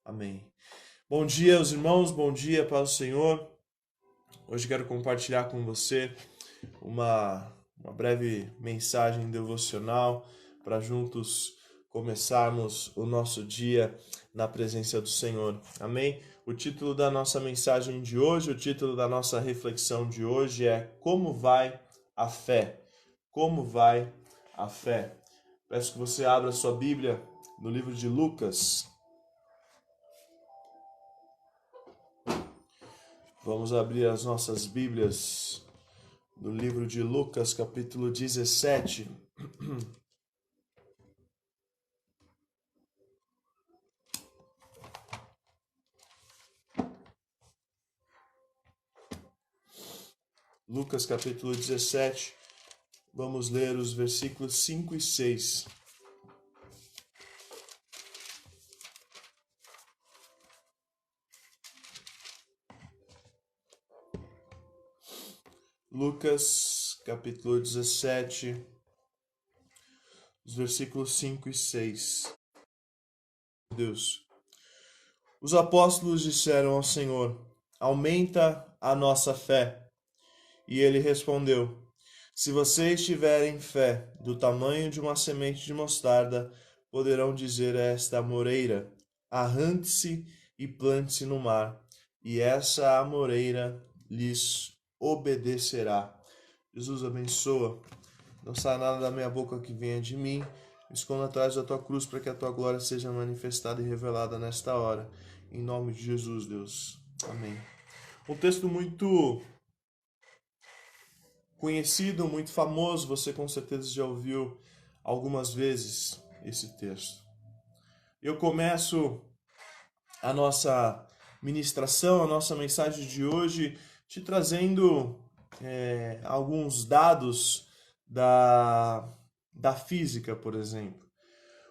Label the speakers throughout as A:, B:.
A: Amém. Bom dia, os irmãos, bom dia para o Senhor. Hoje quero compartilhar com você uma breve mensagem devocional para juntos começarmos o nosso dia na presença do Senhor. Amém? O título da nossa mensagem de hoje, o título da nossa reflexão de hoje é Como vai a fé? Como vai a fé? Peço que você abra sua Bíblia no livro de Lucas. Vamos abrir as nossas Bíblias no livro de Lucas, capítulo 17. Lucas, capítulo 17. Vamos ler os versículos 5 e 6. Lucas, capítulo 17, os versículos 5 e 6. Deus. Os apóstolos disseram ao Senhor: Aumenta a nossa fé. E ele respondeu: Se vocês tiverem fé do tamanho de uma semente de mostarda, poderão dizer a esta amoreira: Arranque-se e plante-se no mar, e essa amoreira lhes obedecerá. Jesus abençoa. Não sai nada da minha boca que venha de mim. Me esconda atrás da tua cruz para que a tua glória seja manifestada e revelada nesta hora. Em nome de Jesus, Deus. Amém. Um texto muito conhecido, muito famoso, você com certeza já ouviu algumas vezes esse texto. Eu começo a nossa ministração, a nossa mensagem de hoje, te trazendo alguns dados da física, por exemplo.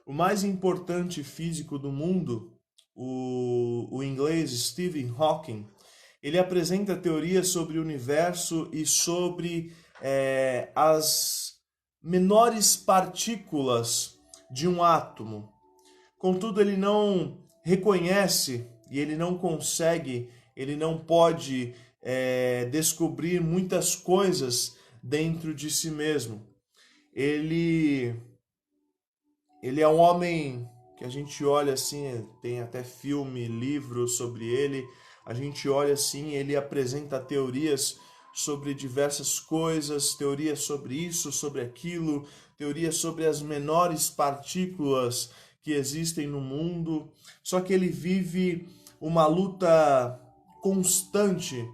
A: O mais importante físico do mundo, o inglês Stephen Hawking, ele apresenta teorias sobre o universo e sobre as menores partículas de um átomo. Contudo, ele não reconhece e ele não consegue, ele não pode descobrir muitas coisas dentro de si mesmo. Ele é um homem que a gente olha assim, tem até filme, livro sobre ele. A gente olha assim, ele apresenta teorias sobre diversas coisas, teorias sobre isso, sobre aquilo, teorias sobre as menores partículas que existem no mundo. Só que ele vive uma luta constante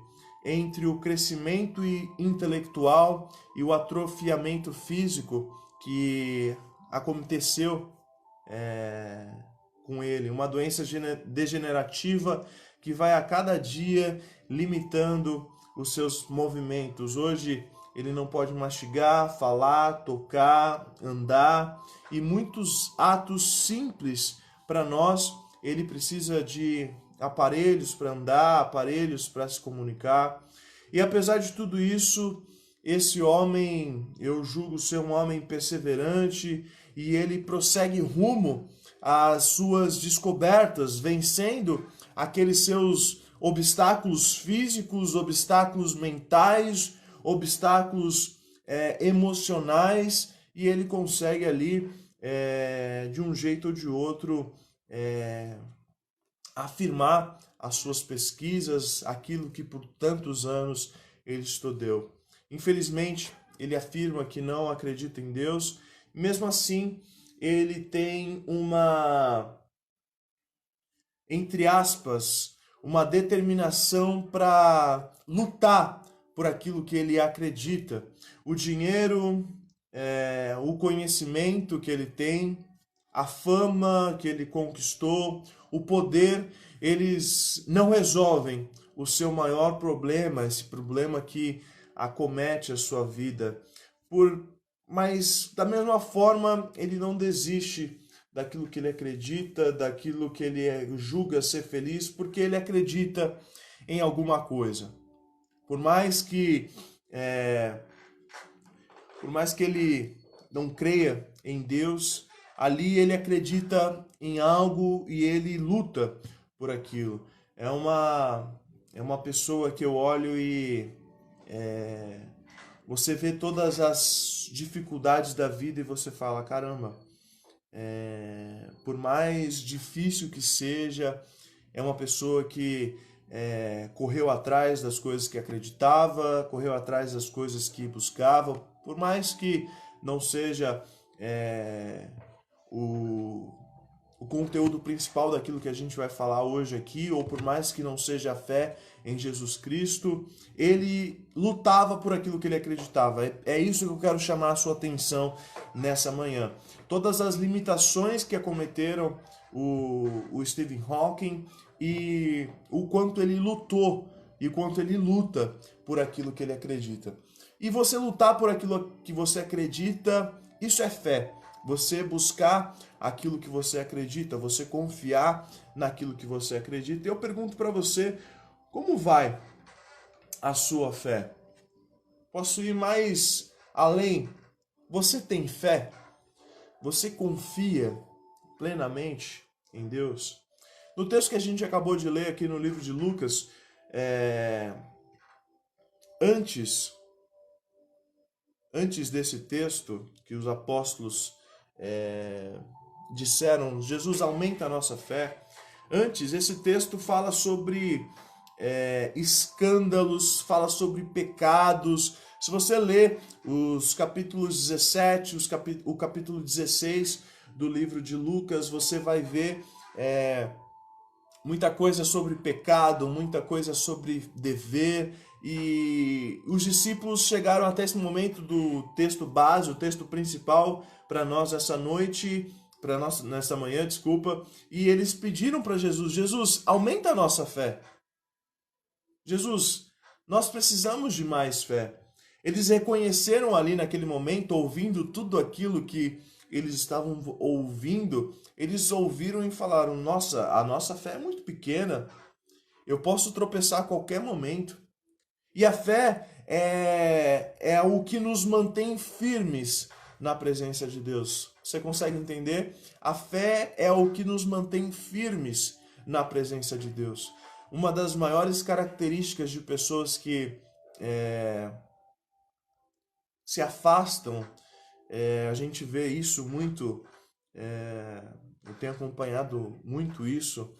A: entre o crescimento intelectual e o atrofiamento físico que aconteceu com ele, uma doença degenerativa que vai a cada dia limitando os seus movimentos. Hoje ele não pode mastigar, falar, tocar, andar e muitos atos simples para nós. Ele precisa de aparelhos para andar, aparelhos para se comunicar. E apesar de tudo isso, esse homem, eu julgo ser um homem perseverante e ele prossegue rumo às suas descobertas, vencendo aqueles seus obstáculos físicos, obstáculos mentais, obstáculos emocionais, e ele consegue ali, de um jeito ou de outro, afirmar as suas pesquisas, aquilo que por tantos anos ele estudou. Infelizmente, ele afirma que não acredita em Deus. Mesmo assim, ele tem entre aspas, uma determinação para lutar por aquilo que ele acredita. O dinheiro, o conhecimento que ele tem, a fama que ele conquistou, o poder, eles não resolvem o seu maior problema, esse problema que acomete a sua vida. Mas, da mesma forma, ele não desiste daquilo que ele acredita, daquilo que ele julga ser feliz, porque ele acredita em alguma coisa. Por mais que ele não creia em Deus, ali ele acredita em algo e ele luta por aquilo. É uma pessoa que eu olho e você vê todas as dificuldades da vida e você fala, caramba, por mais difícil que seja, é uma pessoa que correu atrás das coisas que acreditava, correu atrás das coisas que buscava, por mais que não seja o, o conteúdo principal daquilo que a gente vai falar hoje aqui, ou por mais que não seja a fé em Jesus Cristo, ele lutava por aquilo que ele acreditava. É isso que eu quero chamar a sua atenção nessa manhã. Todas as limitações que acometeram o Stephen Hawking e o quanto ele lutou e o quanto ele luta por aquilo que ele acredita. E você lutar por aquilo que você acredita, isso é fé. Você buscar aquilo que você acredita, você confiar naquilo que você acredita. Eu pergunto para você, como vai a sua fé? Posso ir mais além? Você tem fé? Você confia plenamente em Deus? No texto que a gente acabou de ler aqui no livro de Lucas, antes desse texto que os apóstolos disseram, Jesus aumenta a nossa fé. Antes, esse texto fala sobre escândalos, fala sobre pecados. Se você ler os capítulos 17, o capítulo 16 do livro de Lucas, você vai ver muita coisa sobre pecado, muita coisa sobre dever. E os discípulos chegaram até esse momento do texto base, o texto principal para nós essa noite, para nós nessa manhã, desculpa, e eles pediram para Jesus, Jesus, aumenta a nossa fé. Jesus, nós precisamos de mais fé. Eles reconheceram ali naquele momento, ouvindo tudo aquilo que eles estavam ouvindo, eles ouviram e falaram, nossa, a nossa fé é muito pequena, eu posso tropeçar a qualquer momento. E a fé é o que nos mantém firmes na presença de Deus. Você consegue entender? A fé é o que nos mantém firmes na presença de Deus. Uma das maiores características de pessoas que se afastam, a gente vê isso muito, eu tenho acompanhado muito isso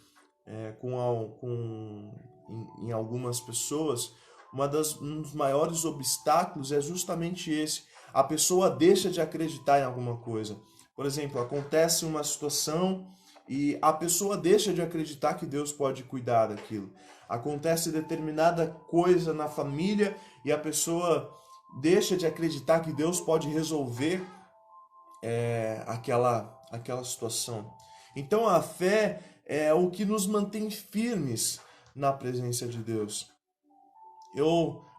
A: em algumas pessoas. Um dos maiores obstáculos é justamente esse. A pessoa deixa de acreditar em alguma coisa. Por exemplo, acontece uma situação e a pessoa deixa de acreditar que Deus pode cuidar daquilo. Acontece determinada coisa na família e a pessoa deixa de acreditar que Deus pode resolver aquela situação. Então a fé é o que nos mantém firmes na presença de Deus.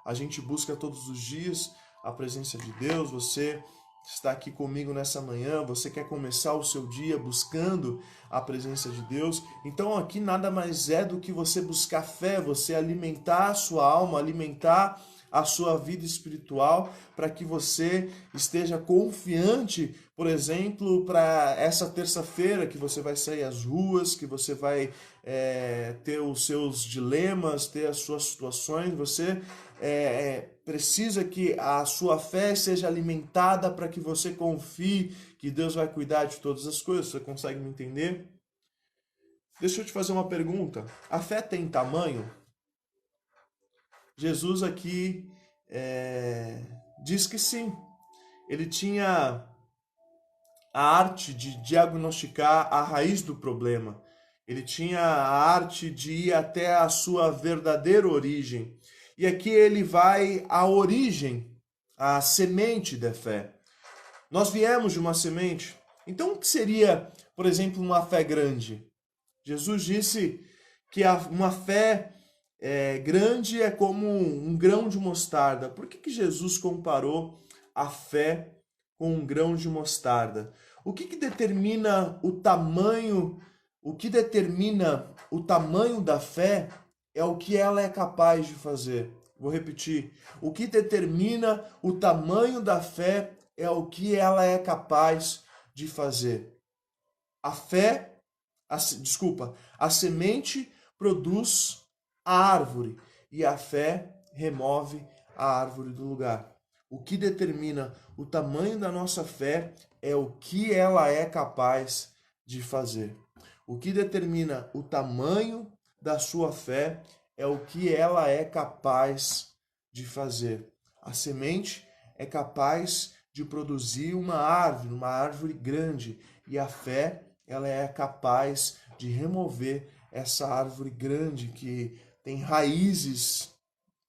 A: A gente busca todos os dias a presença de Deus. Você está aqui comigo nessa manhã, você quer começar o seu dia buscando a presença de Deus. Então aqui nada mais é do que você buscar fé, você alimentar a sua alma, alimentar a sua vida espiritual, para que você esteja confiante, por exemplo, para essa terça-feira que você vai sair às ruas, que você vai ter os seus dilemas, ter as suas situações. Você precisa que a sua fé seja alimentada para que você confie que Deus vai cuidar de todas as coisas. Você consegue me entender? Deixa eu te fazer uma pergunta. A fé tem tamanho? Jesus aqui diz que sim. Ele tinha a arte de diagnosticar a raiz do problema. Ele tinha a arte de ir até a sua verdadeira origem. E aqui ele vai à origem, à semente da fé. Nós viemos de uma semente. Então o que seria, por exemplo, uma fé grande? Jesus disse que uma fé grande é como um grão de mostarda. Por que Jesus comparou a fé com um grão de mostarda? O que determina o tamanho? O que determina o tamanho da fé é o que ela é capaz de fazer. Vou repetir. O que determina o tamanho da fé é o que ela é capaz de fazer. A fé, a semente produz a árvore e a fé remove a árvore do lugar. O que determina o tamanho da nossa fé é o que ela é capaz de fazer. O que determina o tamanho da sua fé é o que ela é capaz de fazer. A semente é capaz de produzir uma árvore grande, e a fé, ela é capaz de remover essa árvore grande que tem raízes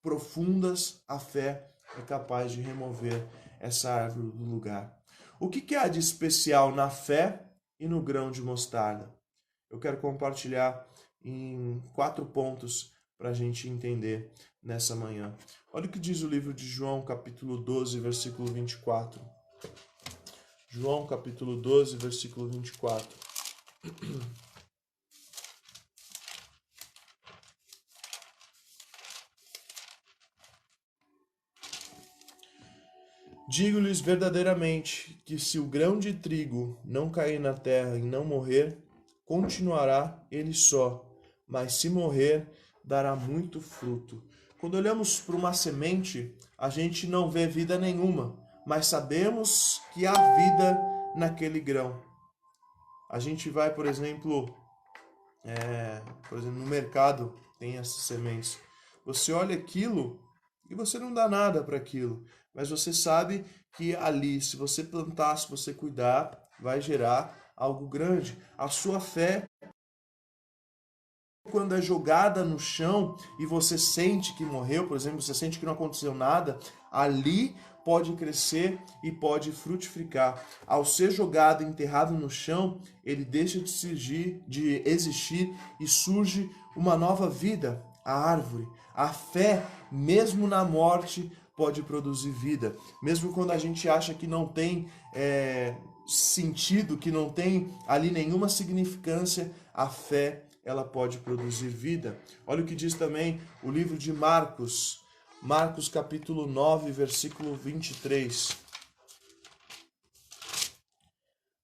A: profundas. A fé é capaz de remover essa árvore do lugar. O que há de especial na fé e no grão de mostarda? Eu quero compartilhar em 4 pontos para a gente entender nessa manhã. Olha o que diz o livro de João, capítulo 12, versículo 24. João, capítulo 12, versículo 24. Digo-lhes verdadeiramente que se o grão de trigo não cair na terra e não morrer, continuará ele só, mas se morrer, dará muito fruto. Quando olhamos para uma semente, a gente não vê vida nenhuma, mas sabemos que há vida naquele grão. A gente vai, por exemplo, no mercado, tem essas sementes. Você olha aquilo e você não dá nada para aquilo, mas você sabe que ali, se você plantar, se você cuidar, vai gerar algo grande. A sua fé, quando é jogada no chão e você sente que morreu, por exemplo, você sente que não aconteceu nada, ali pode crescer e pode frutificar. Ao ser jogado, enterrado no chão, ele deixa de existir e surge uma nova vida, a árvore. A fé, mesmo na morte, pode produzir vida. Mesmo quando a gente acha que não tem sentido, que não tem ali nenhuma significância, a fé, ela pode produzir vida. Olha o que diz também o livro de Marcos. Marcos capítulo 9, versículo 23.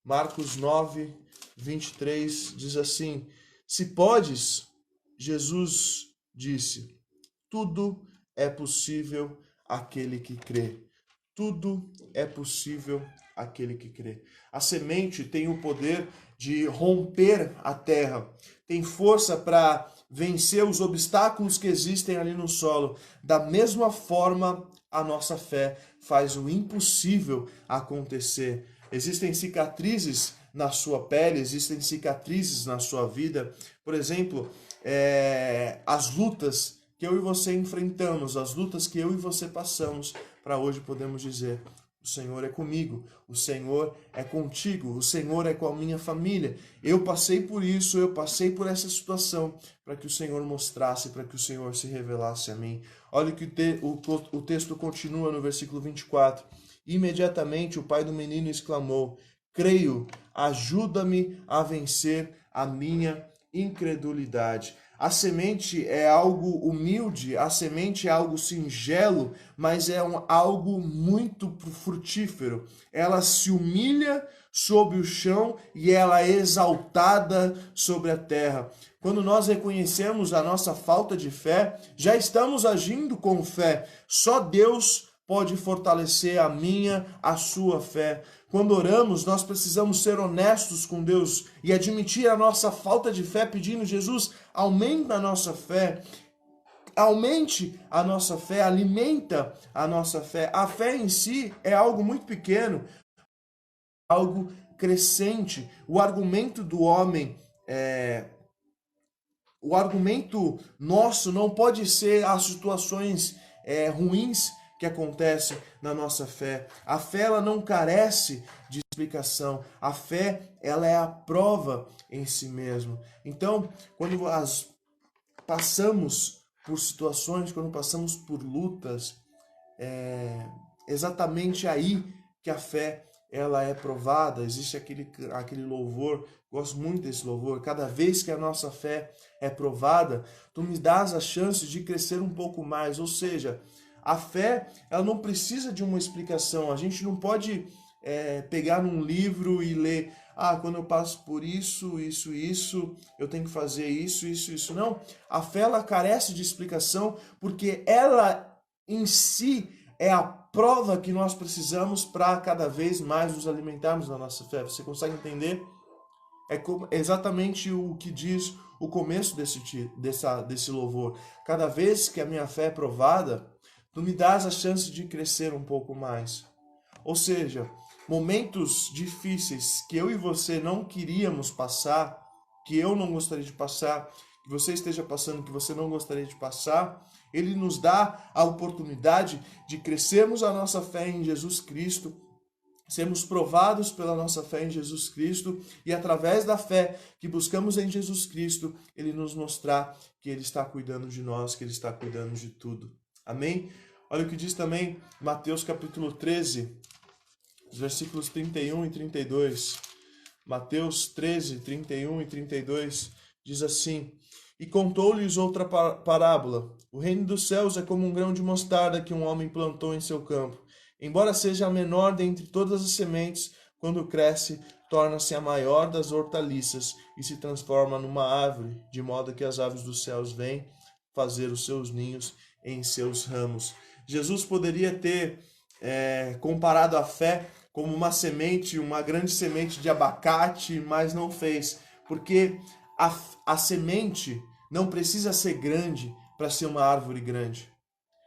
A: Marcos 9, 23 diz assim: Se podes, Jesus disse, tudo é possível àquele que crê. Tudo é possível àquele que crê. A semente tem o poder de romper a terra, tem força para vencer os obstáculos que existem ali no solo. Da mesma forma, a nossa fé faz o impossível acontecer. Existem cicatrizes na sua pele, existem cicatrizes na sua vida. Por exemplo, as lutas que eu e você enfrentamos, as lutas que eu e você passamos, para hoje podemos dizer: o Senhor é comigo, o Senhor é contigo, o Senhor é com a minha família. Eu passei por isso, eu passei por essa situação, para que o Senhor mostrasse, para que o Senhor se revelasse a mim. Olha que o texto continua no versículo 24. Imediatamente o pai do menino exclamou: Creio, ajuda-me a vencer a minha incredulidade. A semente é algo humilde, a semente é algo singelo, mas é algo muito frutífero. Ela se humilha sob o chão e ela é exaltada sobre a terra. Quando nós reconhecemos a nossa falta de fé, já estamos agindo com fé. Só Deus pode fortalecer a minha, a sua fé. Quando oramos, nós precisamos ser honestos com Deus e admitir a nossa falta de fé, pedindo: Jesus, aumenta a nossa fé, aumente a nossa fé, alimenta a nossa fé. A fé em si é algo muito pequeno, algo crescente. O argumento do homem, o argumento nosso não pode ser as situações ruins que acontece na nossa fé. A fé, ela não carece de explicação. A fé, ela é a prova em si mesma. Então, quando passamos por situações, quando passamos por lutas, é exatamente aí que a fé, ela é provada. Existe aquele louvor, gosto muito desse louvor: cada vez que a nossa fé é provada, tu me dás a chance de crescer um pouco mais. Ou seja, a fé, ela não precisa de uma explicação. A gente não pode pegar num livro e ler: quando eu passo por isso, eu tenho que fazer isso. Não, a fé ela carece de explicação porque ela em si é a prova que nós precisamos para cada vez mais nos alimentarmos da nossa fé. Você consegue entender? É exatamente o que diz o começo desse louvor. Cada vez que a minha fé é provada, tu me dás a chance de crescer um pouco mais. Ou seja, momentos difíceis que eu e você não queríamos passar, que eu não gostaria de passar, que você esteja passando, que você não gostaria de passar, ele nos dá a oportunidade de crescermos a nossa fé em Jesus Cristo, sermos provados pela nossa fé em Jesus Cristo e através da fé que buscamos em Jesus Cristo, ele nos mostrar que ele está cuidando de nós, que ele está cuidando de tudo. Amém? Olha o que diz também Mateus capítulo 13, os versículos 31 e 32. Mateus 13, 31 e 32 diz assim: E contou-lhes outra parábola. O reino dos céus é como um grão de mostarda que um homem plantou em seu campo. Embora seja a menor dentre todas as sementes, quando cresce, torna-se a maior das hortaliças e se transforma numa árvore, de modo que as aves dos céus vêm fazer os seus ninhos em seus ramos. Jesus poderia ter comparado a fé como uma semente, uma grande semente de abacate, mas não fez, porque a semente não precisa ser grande para ser uma árvore grande.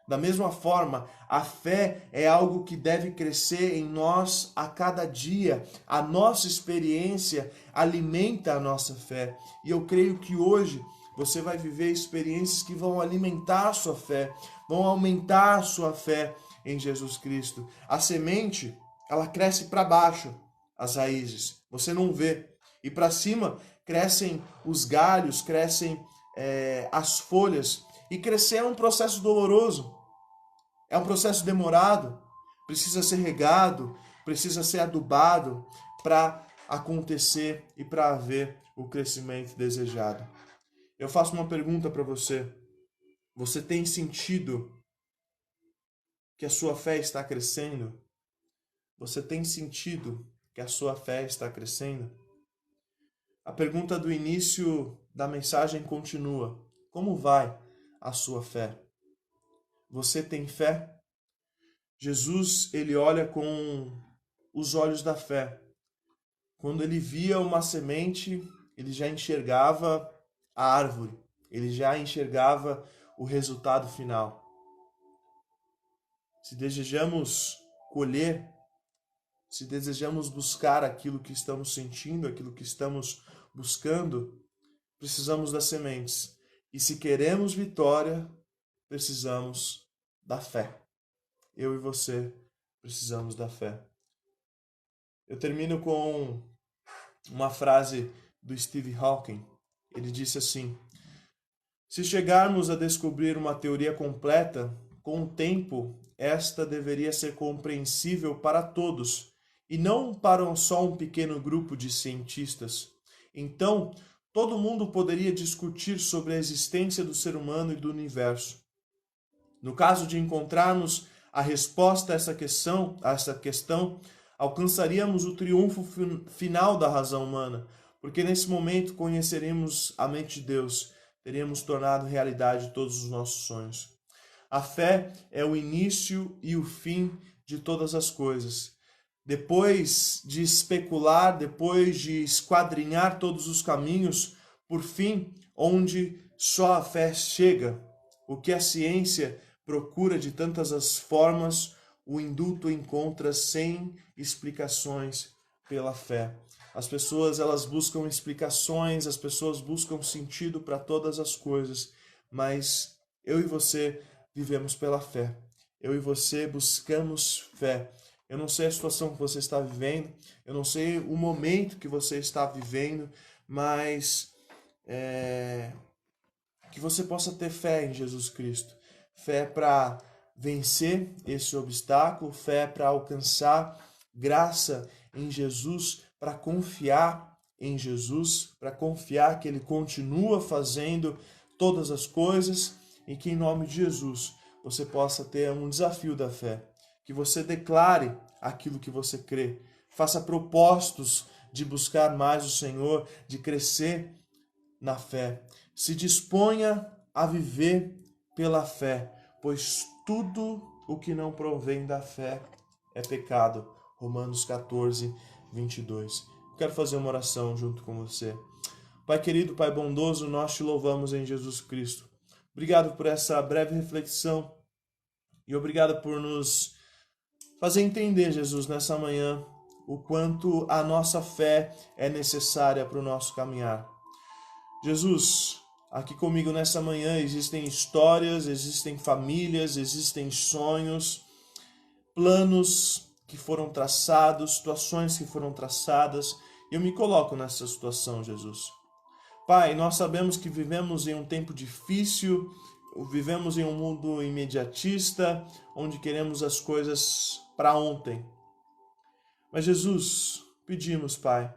A: Da mesma forma, a fé é algo que deve crescer em nós a cada dia. A nossa experiência alimenta a nossa fé. E eu creio que hoje você vai viver experiências que vão alimentar a sua fé, vão aumentar a sua fé em Jesus Cristo. A semente, ela cresce para baixo, as raízes, você não vê. E para cima crescem os galhos, crescem as folhas. E crescer é um processo doloroso, é um processo demorado, precisa ser regado, precisa ser adubado para acontecer e para haver o crescimento desejado. Eu faço uma pergunta para você. Você tem sentido que a sua fé está crescendo? Você tem sentido que a sua fé está crescendo? A pergunta do início da mensagem continua: como vai a sua fé? Você tem fé? Jesus, ele olha com os olhos da fé. Quando ele via uma semente, ele já enxergava a árvore, ele já enxergava o resultado final. Se desejamos colher, se desejamos buscar aquilo que estamos sentindo, aquilo que estamos buscando, precisamos das sementes. E se queremos vitória, precisamos da fé. Eu e você precisamos da fé. Eu termino com uma frase do Stephen Hawking. Ele disse assim: se chegarmos a descobrir uma teoria completa, com o tempo, esta deveria ser compreensível para todos, e não para só um pequeno grupo de cientistas. Então, todo mundo poderia discutir sobre a existência do ser humano e do universo. No caso de encontrarmos a resposta a essa questão, alcançaríamos o triunfo final da razão humana, porque nesse momento conheceremos a mente de Deus, teríamos tornado realidade todos os nossos sonhos. A fé é o início e o fim de todas as coisas. Depois de especular, depois de esquadrinhar todos os caminhos, por fim, onde só a fé chega, o que a ciência procura de tantas as formas, o indulto encontra sem explicações pela fé. As pessoas, elas buscam explicações, as pessoas buscam sentido para todas as coisas, mas eu e você vivemos pela fé. Eu e você buscamos fé. Eu não sei a situação que você está vivendo, eu não sei o momento que você está vivendo, mas que você possa ter fé em Jesus Cristo. Fé para vencer esse obstáculo, fé para alcançar graça em Jesus, para confiar em Jesus, para confiar que Ele continua fazendo todas as coisas e que em nome de Jesus você possa ter um desafio da fé, que você declare aquilo que você crê, faça propósitos de buscar mais o Senhor, de crescer na fé. Se disponha a viver pela fé, pois tudo o que não provém da fé é pecado. Romanos 14, 22. Quero fazer uma oração junto com você. Pai querido, Pai bondoso, nós te louvamos em Jesus Cristo. Obrigado por essa breve reflexão e obrigado por nos fazer entender, Jesus, nessa manhã, o quanto a nossa fé é necessária para o nosso caminhar. Jesus, aqui comigo nessa manhã existem histórias, existem famílias, existem sonhos, planos que foram traçados, situações que foram traçadas. Eu me coloco nessa situação, Jesus. Pai, nós sabemos que vivemos em um tempo difícil, vivemos em um mundo imediatista, onde queremos as coisas para ontem. Mas Jesus, pedimos, Pai,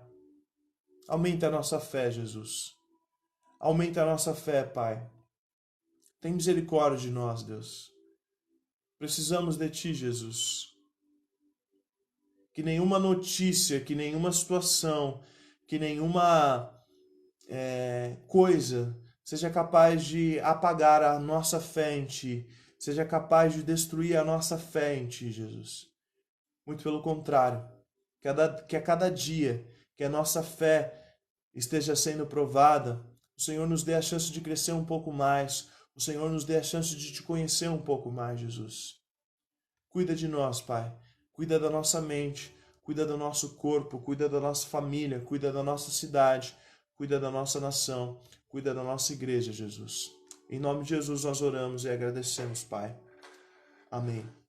A: aumenta a nossa fé, Jesus. Aumenta a nossa fé, Pai. Tem misericórdia de nós, Deus. Precisamos de Ti, Jesus. Que nenhuma notícia, que nenhuma situação, que nenhuma coisa seja capaz de apagar a nossa fé em Ti, seja capaz de destruir a nossa fé em Ti, Jesus. Muito pelo contrário, que a cada dia que a nossa fé esteja sendo provada, o Senhor nos dê a chance de crescer um pouco mais, o Senhor nos dê a chance de Te conhecer um pouco mais, Jesus. Cuida de nós, Pai, cuida da nossa mente, cuida do nosso corpo, cuida da nossa família, cuida da nossa cidade, cuida da nossa nação, cuida da nossa igreja, Jesus. Em nome de Jesus nós oramos e agradecemos, Pai. Amém.